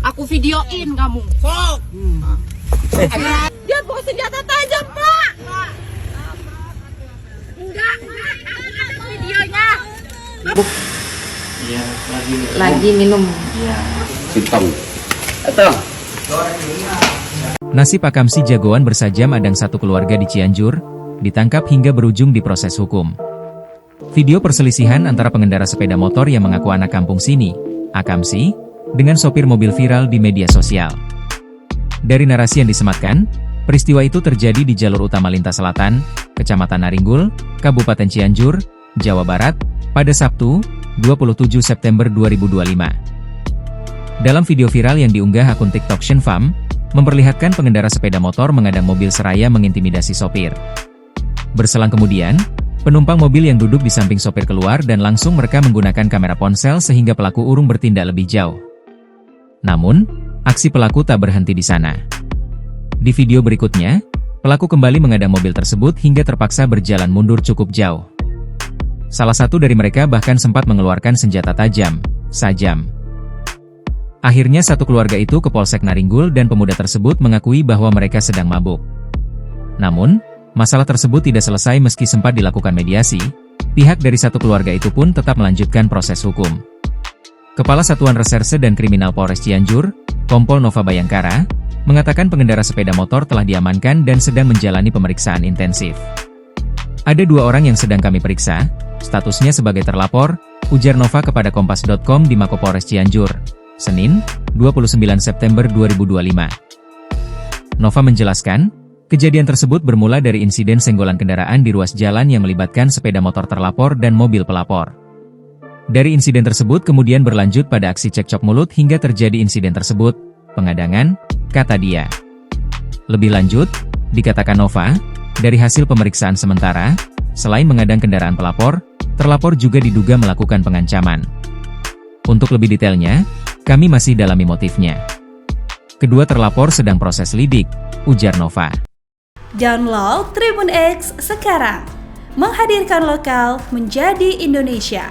Aku videoin kamu. Sok. Dia bawa senjata tajam, Pak. Enggak, ada videonya. Iya, Lagi minum. Iya. Sitong. Atau Nasib Akamsi jagoan bersajam adang satu keluarga di Cianjur, ditangkap hingga berujung di proses hukum. Video perselisihan antara pengendara sepeda motor yang mengaku anak kampung sini, Akamsi, dengan sopir mobil viral di media sosial. Dari narasi yang disematkan, peristiwa itu terjadi di jalur utama lintas selatan, Kecamatan Naringgul, Kabupaten Cianjur, Jawa Barat, pada Sabtu, 27 September 2025. Dalam video viral yang diunggah akun TikTok Shenfam, memperlihatkan pengendara sepeda motor mengadang mobil seraya mengintimidasi sopir. Berselang kemudian, penumpang mobil yang duduk di samping sopir keluar dan langsung merekam menggunakan kamera ponsel sehingga pelaku urung bertindak lebih jauh. Namun, aksi pelaku tak berhenti di sana. Di video berikutnya, pelaku kembali mengadang mobil tersebut hingga terpaksa berjalan mundur cukup jauh. Salah satu dari mereka bahkan sempat mengeluarkan senjata tajam, sajam. Akhirnya satu keluarga itu ke Polsek Naringgul dan pemuda tersebut mengakui bahwa mereka sedang mabuk. Namun, masalah tersebut tidak selesai meski sempat dilakukan mediasi, pihak dari satu keluarga itu pun tetap melanjutkan proses hukum. Kepala Satuan Reserse dan Kriminal Polres Cianjur, Kompol Nova Bayangkara, mengatakan pengendara sepeda motor telah diamankan dan sedang menjalani pemeriksaan intensif. Ada 2 orang yang sedang kami periksa, statusnya sebagai terlapor, ujar Nova kepada Kompas.com di Mako Polres Cianjur, Senin, 29 September 2025. Nova menjelaskan, kejadian tersebut bermula dari insiden senggolan kendaraan di ruas jalan yang melibatkan sepeda motor terlapor dan mobil pelapor. Dari insiden tersebut kemudian berlanjut pada aksi cekcok mulut hingga terjadi insiden tersebut, pengadangan, kata dia. Lebih lanjut, dikatakan Nova, dari hasil pemeriksaan sementara, selain mengadang kendaraan pelapor, terlapor juga diduga melakukan pengancaman. Untuk lebih detailnya, kami masih dalami motifnya. Kedua terlapor sedang proses lidik, ujar Nova. Download Tribun X sekarang, menghadirkan lokal menjadi Indonesia.